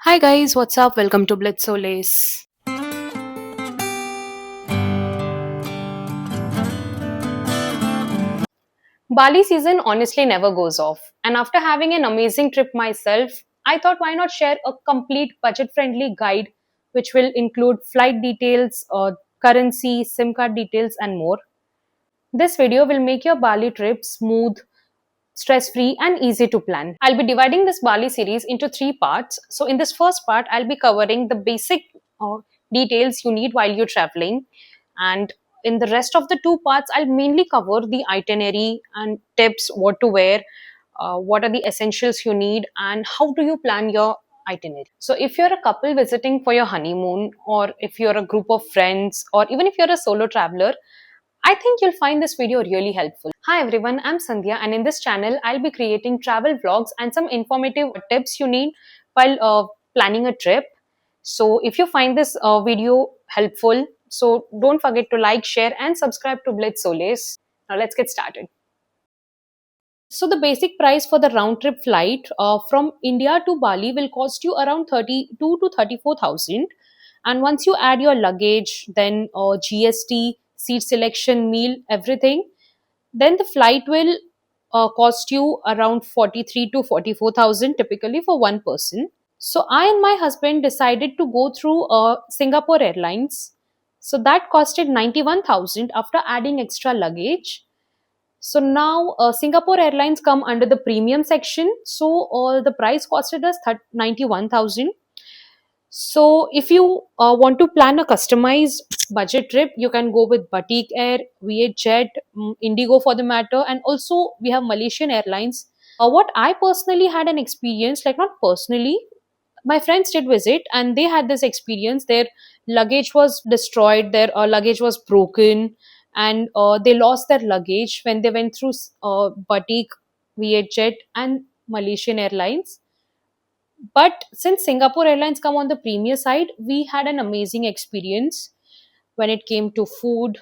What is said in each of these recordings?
Hi guys, what's up? Welcome to Blitz Solace. Bali season honestly never goes off. And after having an amazing trip myself, I thought why not share a complete budget friendly guide which will include flight details, currency, SIM card details, and more. This video will make your Bali trip smooth, stress free, and easy to plan. I'll be dividing this Bali series into three parts. So, in this first part, I'll be covering the basic uh, details you need while you're traveling. And in the rest of the two parts, I'll mainly cover the itinerary and tips, what to wear, what are the essentials you need, and how do you plan your itinerary. So, if you're a couple visiting for your honeymoon, or if you're a group of friends, or even if you're a solo traveler, I think you'll find this video really helpful. Hi everyone, I'm Sandhya, and in this channel, I'll be creating travel vlogs and some informative tips you need while planning a trip. So if you find this video helpful, so don't forget to like, share, and subscribe to Blitz Solace. Now let's get started. So the basic price for the round trip flight from India to Bali will cost you around 32 to 34,000. And once you add your luggage, then GST, seat selection, meal, everything, then the flight will cost you around 43 to 44,000 typically for one person. So I and my husband decided to go through Singapore Airlines. So that costed 91,000 after adding extra luggage. So now Singapore Airlines come under the premium section. So the price costed us 91,000. So if you want to plan a customized budget trip, you can go with Batik Air, V8 Jet, Indigo for the matter, and also we have Malaysian Airlines. What I personally had an experience, like not personally, my friends did visit and they had this experience. Their luggage was destroyed, their luggage was broken, and they lost their luggage when they went through Batik, V8 Jet, and Malaysian Airlines. But since Singapore Airlines come on the premier side, we had an amazing experience when it came to food.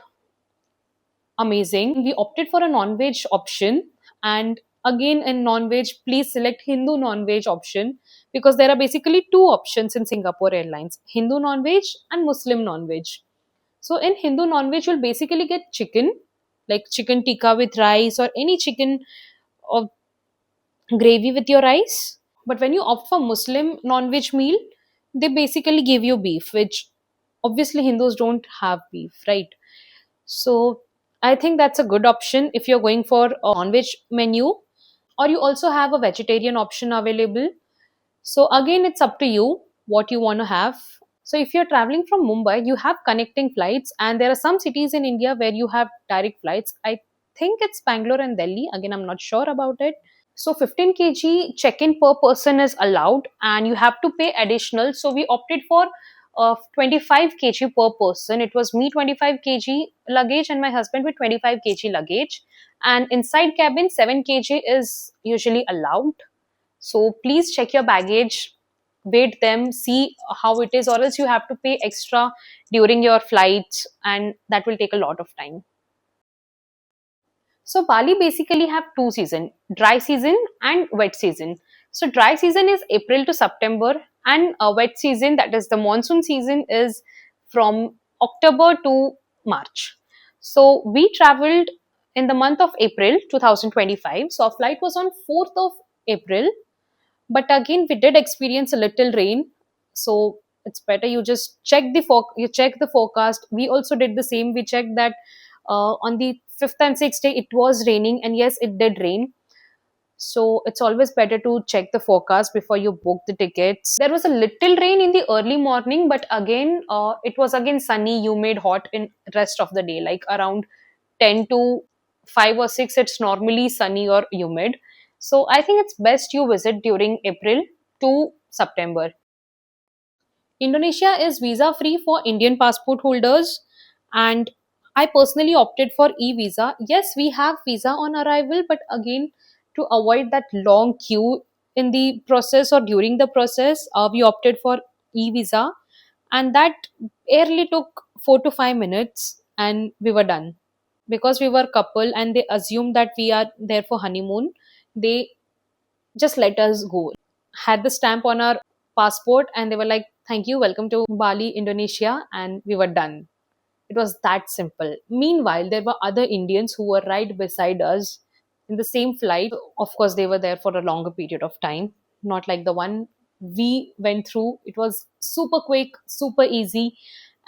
Amazing. We opted for a non-veg option, and again in non-veg, please select Hindu non-veg option because there are basically two options in Singapore Airlines: Hindu non-veg and Muslim non-veg. So in Hindu non-veg, you'll basically get chicken, like chicken tikka with rice or any chicken or gravy with your rice. But when you opt for Muslim non-veg meal, they basically give you beef, which obviously Hindus don't have beef, right? So I think that's a good option if you're going for a non-veg menu, or you also have a vegetarian option available. So again, it's up to you what you want to have. So if you're traveling from Mumbai, you have connecting flights, and there are some cities in India where you have direct flights. I think it's Bangalore and Delhi. Again, I'm not sure about it. So 15 kg check-in per person is allowed, and you have to pay additional. So we opted for 25 kg per person. It was me 25 kg luggage and my husband with 25 kg luggage. And inside cabin 7 kg is usually allowed. So please check your baggage, weight them, see how it is, or else you have to pay extra during your flights, and that will take a lot of time. So Bali basically have two season, dry season and wet season. So dry season is April to September, and wet season, that is the monsoon season, is from October to March. So we traveled in the month of April 2025. So our flight was on 4th of April, but again we did experience a little rain. So it's better you just you check the forecast. We also did the same. We checked that on the 5th and 6th day it was raining, and yes, it did rain. So it's always better to check the forecast before you book the tickets. There was a little rain in the early morning, but again it was again sunny, humid, hot in rest of the day, like around 10 to 5 or 6 it's normally sunny or humid. So I think it's best you visit during April to September. Indonesia is visa free for Indian passport holders, and I personally opted for e visa. Yes, we have visa on arrival, but again, to avoid that long queue in the process or during the process, we opted for e visa, and that barely took 4 to 5 minutes, and we were done because we were couple and they assumed that we are there for honeymoon. They just let us go, had the stamp on our passport, and they were like, thank you, welcome to Bali, Indonesia, and we were done. It was that simple. Meanwhile, there were other Indians who were right beside us in the same flight. Of course, they were there for a longer period of time, not like the one we went through. It was super quick, super easy,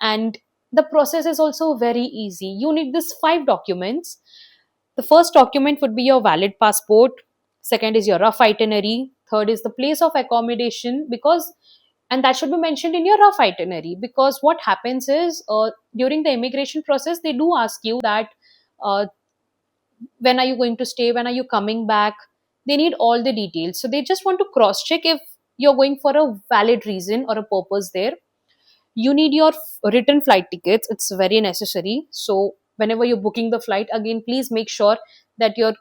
and the process is also very easy. You need these five documents. The first document would be your valid passport. Second is your rough itinerary. Third is the place of accommodation, because and that should be mentioned in your rough itinerary, because what happens is during the immigration process they do ask you that uh, when are you going to stay, when are you coming back. They need all the details, so they just want to cross check if you're going for a valid reason or a purpose there. You need your written flight tickets, it's very necessary. So whenever you're booking the flight, again please make sure that you're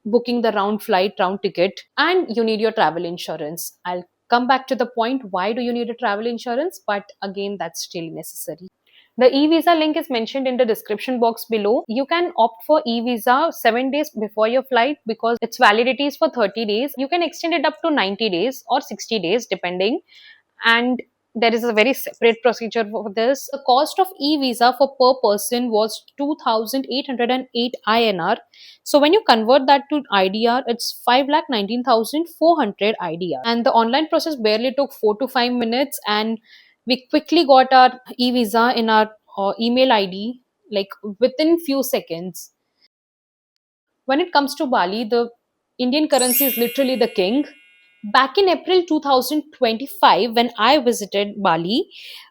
booking the round flight, round ticket, and you need your travel insurance. I'll come back to the point why do you need a travel insurance, but again that's still necessary. The e-visa link is mentioned in the description box below. You can opt for e-visa 7 days before your flight because its validity is for 30 days. You can extend it up to 90 days or 60 days depending, and there is a very separate procedure for this. The cost of e-visa for per person was 2,808 INR. So when you convert that to IDR, it's 5,19,400 IDR. And the online process barely took 4 to 5 minutes, and we quickly got our e-visa in our email ID like within few seconds. When it comes to Bali, the Indian currency is literally the king. Back in April 2025, when I visited Bali,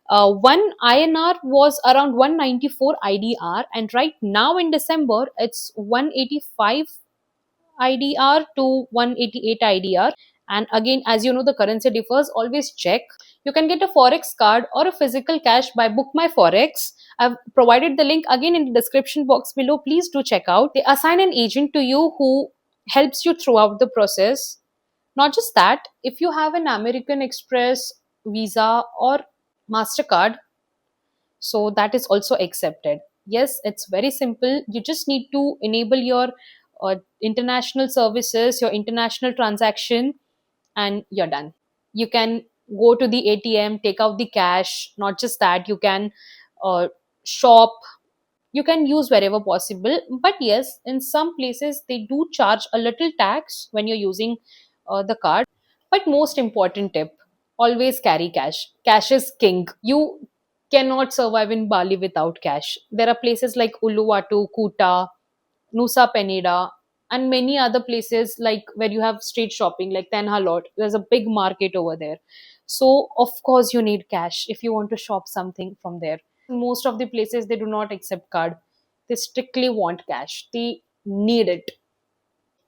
one INR was around 194 IDR, and right now in December, it's 185 IDR to 188 IDR. And again, as you know, the currency differs. Always check. You can get a forex card or a physical cash by Book My Forex. I've provided the link again in the description box below. Please do check out. They assign an agent to you who helps you throughout the process. Not just that, if you have an American Express, Visa, or MasterCard, so that is also accepted. Yes, it's very simple. You just need to enable your international services, your international transaction, and you're done. You can go to the ATM, take out the cash. Not just that, you can shop, you can use wherever possible. But yes, in some places they do charge a little tax when you're using the card. But most important tip, always carry cash. Cash is king. You cannot survive in Bali without cash. There are places like Uluwatu, Kuta, Nusa Penida, and many other places like where you have street shopping like Tenha Lot. There's a big market over there. So of course you need cash if you want to shop something from there. Most of the places they do not accept card. They strictly want cash. They need it.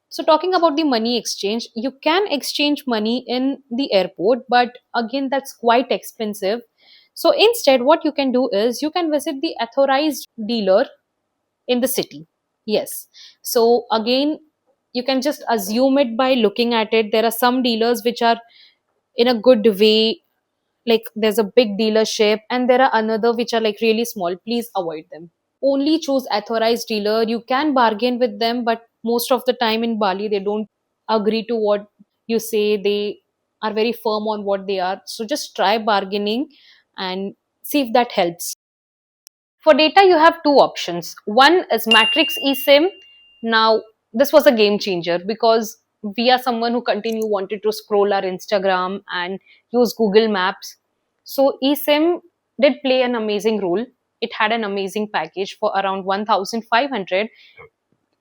So talking about the money exchange, you can exchange money in the airport, but again that's quite expensive. So instead what you can do is you can visit the authorized dealer in the city. Yes. So again, you can just assume it by looking at it. There are some dealers which are in a good way, like there's a big dealership, and there are another which are like really small. Please avoid them. Only choose authorized dealer. You can bargain with them, but most of the time in Bali they don't agree to what you say. They are very firm on what they are. So just try bargaining and see if that helps. For data, you have two options. One is Matrix eSIM. Now, this was a game changer because we are someone who continue wanted to scroll our Instagram and use Google Maps. So eSIM did play an amazing role. It had an amazing package for around 1,500.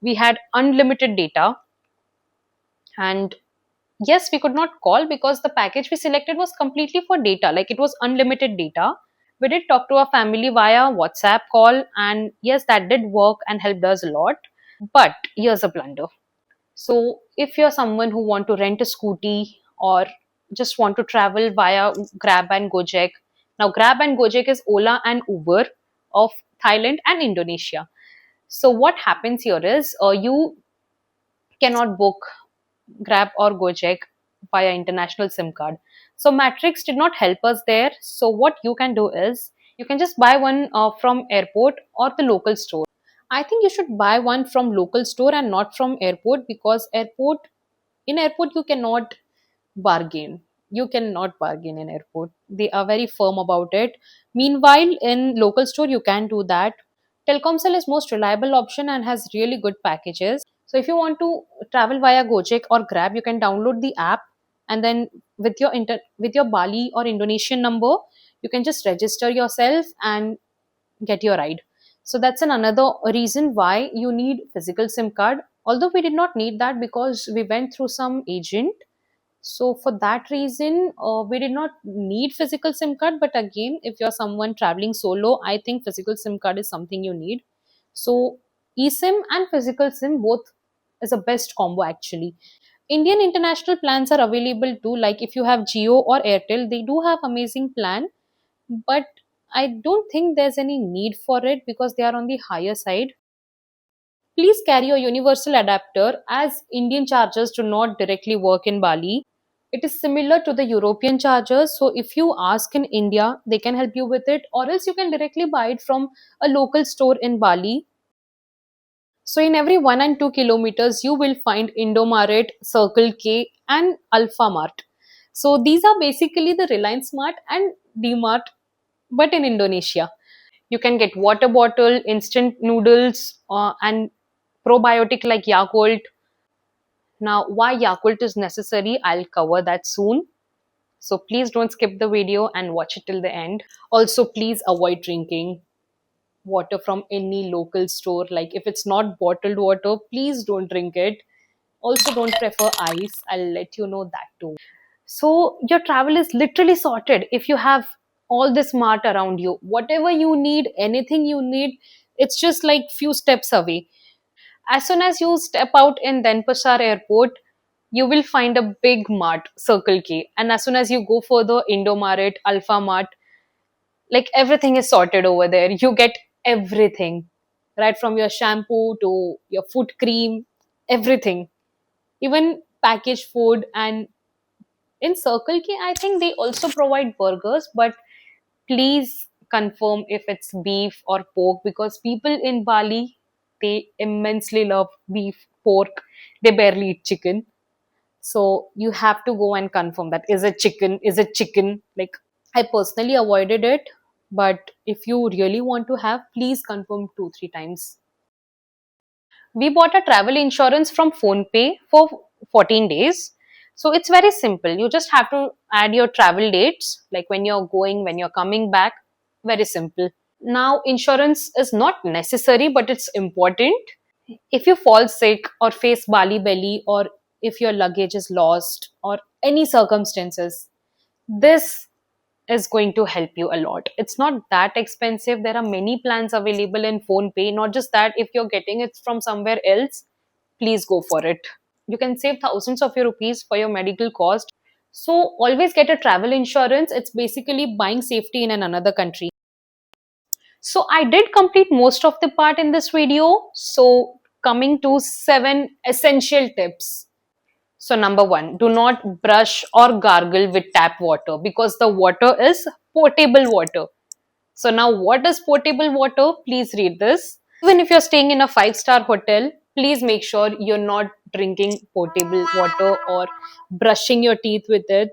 We had unlimited data, and yes, we could not call because the package we selected was completely for data, like it was unlimited data. We did talk to our family via WhatsApp call, and yes, that did work and helped us a lot. But here's a blunder. So if you're someone who want to rent a scooty or just want to travel via Grab and Gojek, now Grab and Gojek is Ola and Uber of Thailand and Indonesia. So what happens here is you cannot book Grab or Gojek via international SIM card. So Matrix did not help us there. So what you can do is you can just buy one from airport or the local store. I think you should buy one from local store and not from airport, because airport, in airport you cannot bargain. You cannot bargain in airport. They are very firm about it. Meanwhile, in local store you can do that. Telkomsel is most reliable option and has really good packages. So if you want to travel via Gojek or Grab, you can download the app, and then with your Bali or Indonesian number, you can just register yourself and get your ride. So that's another reason why you need physical SIM card. Although we did not need that because we went through some agent. So for that reason, we did not need physical SIM card. But again, if you're someone traveling solo, I think physical SIM card is something you need. So eSIM and physical SIM both is a best combo actually. Indian international plans are available too. Like if you have Jio or Airtel, they do have amazing plan, but I don't think there's any need for it because they are on the higher side. Please carry a universal adapter as Indian chargers do not directly work in Bali. It is similar to the European chargers, so if you ask in India, they can help you with it, or else you can directly buy it from a local store in Bali. So in every 1 and 2 kilometers, you will find Indomaret, Circle K, and Alpha Mart. So these are basically the Reliance Mart and D-Mart, but in Indonesia. You can get water bottle, instant noodles, and probiotic like Yakult. Now, why Yakult is necessary, I'll cover that soon. So please don't skip the video and watch it till the end. Also, please avoid drinking water from any local store. Like if it's not bottled water, please don't drink it. Also, don't prefer ice. I'll let you know that too. So your travel is literally sorted if you have all this mart around you. Whatever you need, anything you need, it's just like few steps away. As soon as you step out in Denpasar airport, you will find a big mart, Circle K. And as soon as you go further, Indomaret, Alpha Mart, like everything is sorted over there. You get everything, right from your shampoo to your foot cream, everything, even packaged food. And in Circle K, I think they also provide burgers, but please confirm if it's beef or pork because people in Bali, they immensely love beef, pork. They barely eat chicken. So you have to go and confirm that is it chicken? Is it chicken? Like I personally avoided it, but if you really want to have, please confirm 2 3 times. We bought a travel insurance from PhonePe for 14 days. So it's very simple. You just have to add your travel dates, like when you're going, when you're coming back. Very simple. Now, insurance is not necessary, but it's important. If you fall sick or face Bali belly, or if your luggage is lost, or any circumstances, this is going to help you a lot. It's not that expensive. There are many plans available in PhonePe. Not just that, if you're getting it from somewhere else, please go for it. You can save thousands of your rupees for your medical cost. So always get a travel insurance. It's basically buying safety in another country. So I did complete most of the part in this video. So coming to 7 essential tips. So number one, do not brush or gargle with tap water because the water is potable water. So now what is potable water? Please read this. Even if you're staying in a five-star hotel, please make sure you're not drinking potable water or brushing your teeth with it.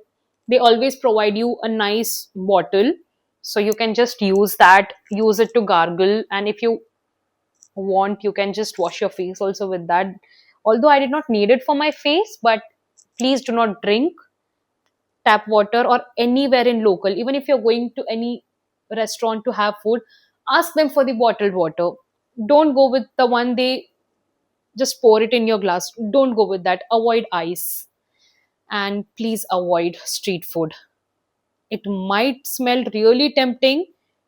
They always provide you a nice bottle. So you can just use that, use it to gargle. And if you want, you can just wash your face also with that. Although I did not need it for my face, but please do not drink tap water or anywhere in local. Even if you're going to any restaurant to have food, ask them for the bottled water. Don't go with the one they just pour it in your glass. Don't go with that. Avoid ice. And please avoid street food. It might smell really tempting,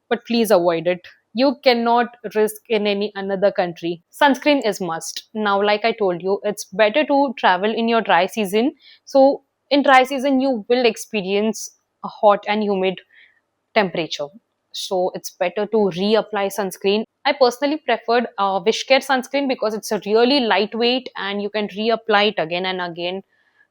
but please avoid it. You cannot risk in any another country. Sunscreen is must. Now, like I told you, it's better to travel in your dry season. So, in dry season, you will experience a hot and humid temperature. So, it's better to reapply sunscreen. I personally preferred Wishcare sunscreen because it's a really lightweight and you can reapply it again and again.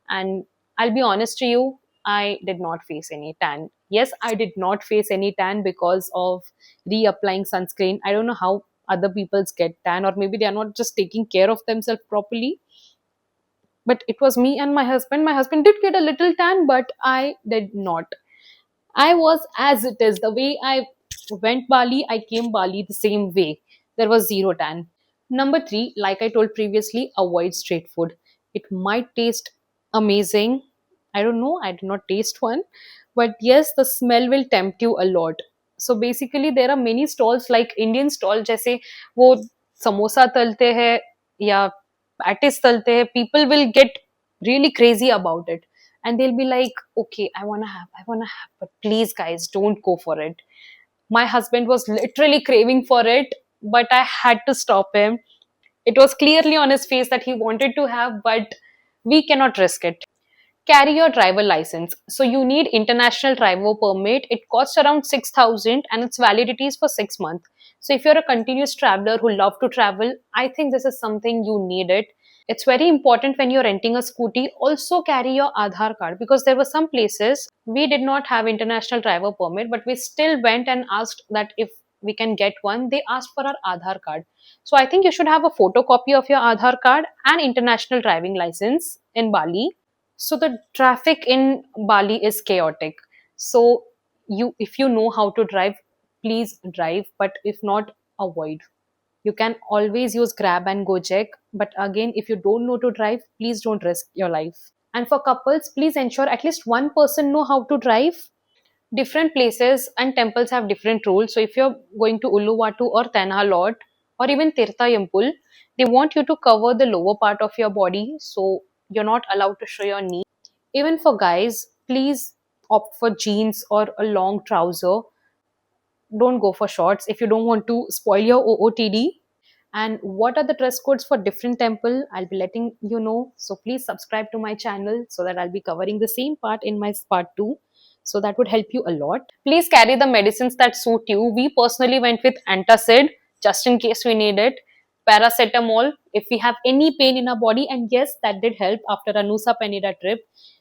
And I'll be honest to you, I did not face any tan. Yes, I did not face any tan because of reapplying sunscreen. I don't know how other people's get tan, or maybe they are not just taking care of themselves properly. but it was me and my husband. My husband did get a little tan, but I did not. I was as it is. The way I went Bali, I came Bali the same way. There was zero tan. Number three, like I told previously, avoid street food. It might taste amazing. I don't know. I did not taste one. But yes, the smell will tempt you a lot. So basically, there are many stalls like Indian stall, जैसे वो समोसा तलते हैं या patties तलते हैं. People will get really crazy about it, and they'll be like, okay, I want to have, but please guys, don't go for it. My husband was literally craving for it, but I had to stop him. It was clearly on his face that he wanted to have, but we cannot risk it. Carry your driver license. So you need international driver permit. It costs around 6,000 and its validity is for 6 months. So if you're a continuous traveler who love to travel, I think this is something you need it. It's very important when you're renting a scooty. Also carry your Aadhaar card, because there were some places we did not have international driver permit, but we still went and asked that if we can get one. They asked for our Aadhaar card. So I think you should have a photocopy of your Aadhaar card and international driving license in Bali. So the traffic in Bali is chaotic. So if you know how to drive, please drive, but if not, avoid. You can always use Grab and Gojek, but again, if you don't know to drive, please don't risk your life. And for couples, please ensure at least one person know how to drive. Different places and temples have different rules. So if you're going to Uluwatu or Tenhalot or even Tirthayampul, they want you to cover the lower part of your body. So you're not allowed to show your knee. Even for guys, please opt for jeans or a long trouser. Don't go for shorts if you don't want to spoil your OOTD. And what are the dress codes for different temple, I'll be letting you know. So please subscribe to my channel so that I'll be covering the same part in my part 2. So that would help you a lot. Please carry the medicines that suit you. We personally went with antacid just in case we need it, paracetamol if we have any pain in our body, and yes, that did help after a Nusa Penida trip.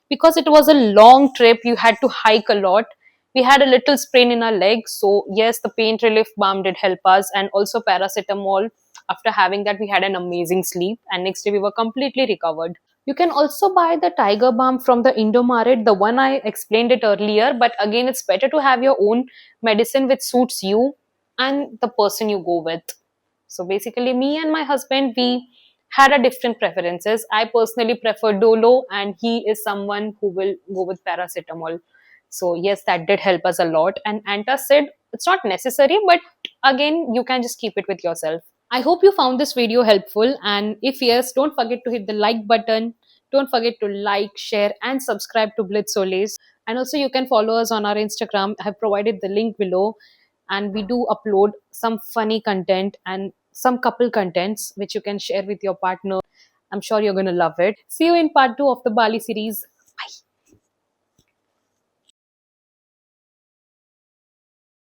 Because it was a long trip, you had to hike a lot. We had a little sprain in our leg, so yes, the pain relief balm did help us, and also paracetamol. After having that, we had an amazing sleep, and next day we were completely recovered. You can also buy the tiger balm from the Indomaret, the one I explained it earlier, but again, it's better to have your own medicine which suits you and the person you go with. So basically, me and my husband, we had a different preferences. I personally prefer Dolo, and he is someone who will go with paracetamol. So yes, that did help us a lot. And antacid, it's not necessary, but again, you can just keep it with yourself. I hope you found this video helpful, and if yes, don't forget to hit the like button. Don't forget to like, share, and subscribe to Blitz Solis. And also, you can follow us on our Instagram. I have provided the link below, and we do upload some funny content and some couple contents which you can share with your partner. I'm sure you're going to love it. See you in part 2 of the Bali series.